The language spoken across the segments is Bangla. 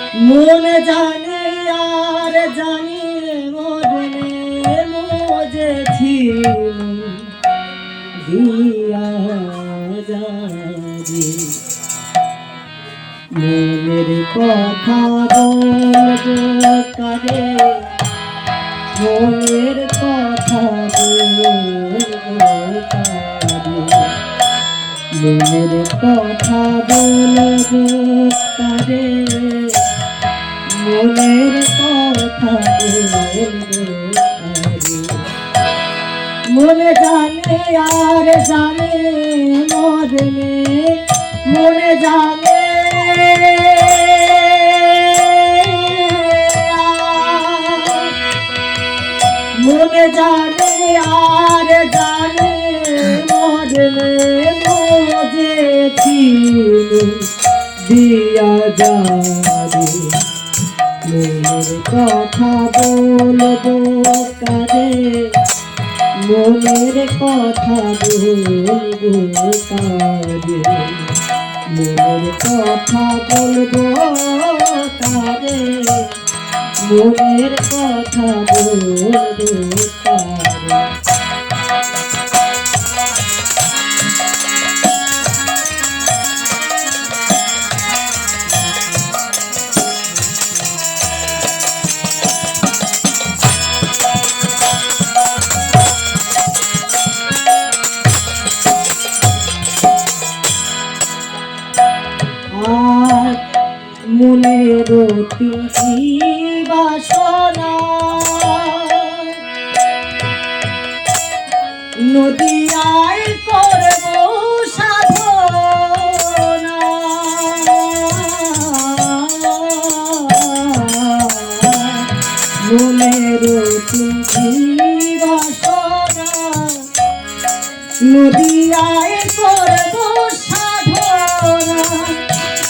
মন জানে আর জানি মনে মজেছি দিয়া যাবে মনের কথা বলবো কারে মনের কথা বলবো কারে মনের কথা বলবো কারে মনের কথা বলবো মনে জানে আর জানে মরলে মনে জানে মনে জানে আর জানে মরলে মজেছি দিয়া যাবে মনের কথা বলবো কারে মনের কথা বলবো কারে মনের কথা বলবো কারে মনের কথা বলবো কারে মনের অতি বাসনা নদিয়ায় করব সাধনা মনের অতি বাসনা নদিয়ায় করব সাধনা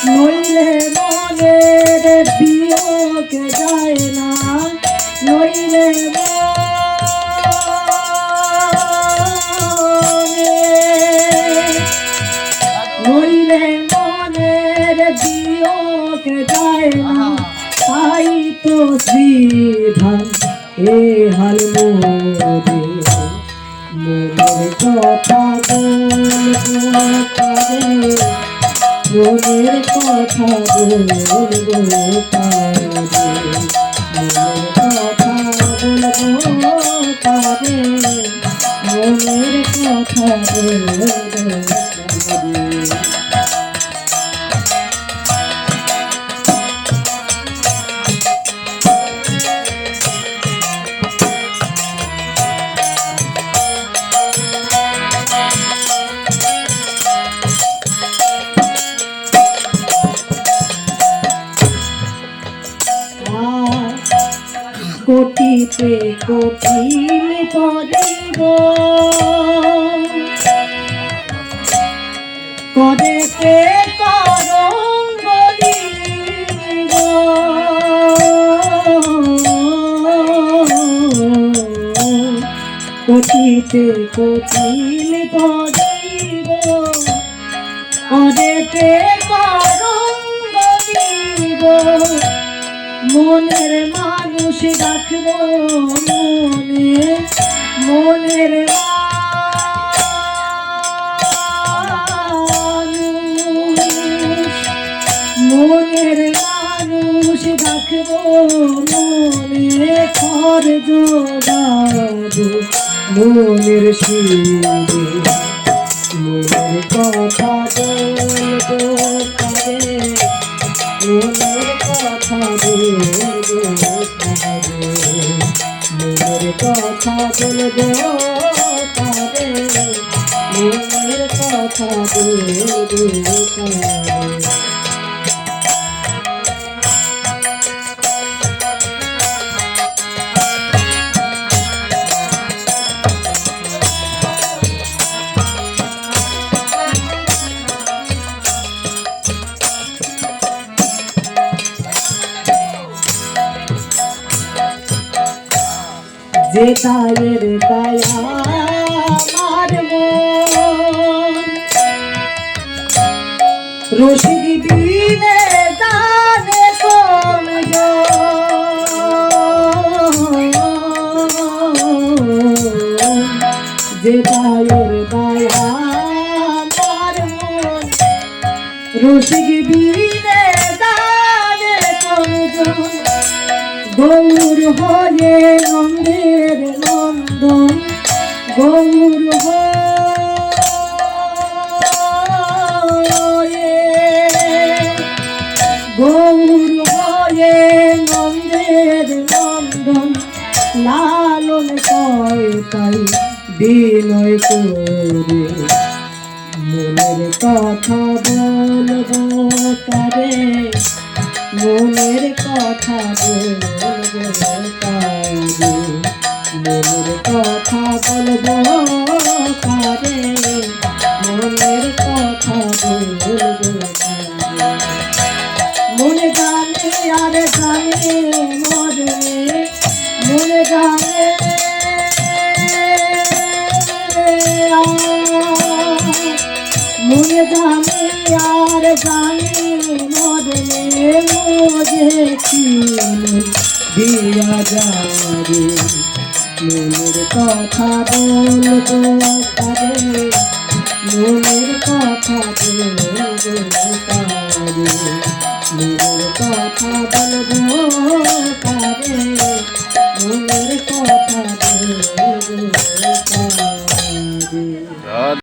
নইলে মনের বিয়োগ যায় না নইলে নইলে মনের বিয়োগ যায় না তাই তো শ্রীধাম এ হাল মনের কথা বলবো কারে মনের কথা বলবো কারে মনের কথা বলবো কারে মনের কথা বলবো কারে কোটিতে কোটিল করিব করেতে করঙ্গলিব কোটিতে কোটিল করিব করেতে করঙ্গলিব মনের মানুষ রাখবো মনে মনের মনের মানুষ রাখবো মনে খর জোগাবো মনের শিরে মনের কথা বলবো কারে মনের কথা বলবো কারে মনের কথা বলবো কারে মনের কথা বলবো কারে যে তায়ের দয়া আমার মন রশিদ বিনে জানে কোন গৌর বয়ে নন্দের নন্দন লালন কয় তাই বিনয় করে মনের কথা বলবো তারে মনের কথা বলবো তারে মনের কথা বলবো তারে মনের কথা বলবো তারে মনে জানে আর জানে মনে মনে জানে মনে জানে আর জানে মনে মনে দিয়া যাবে মনের কথা বলবো তারে মনের কথা বলবো তারে মনের কথা বলবো তারে মনের কথা বলবো তারে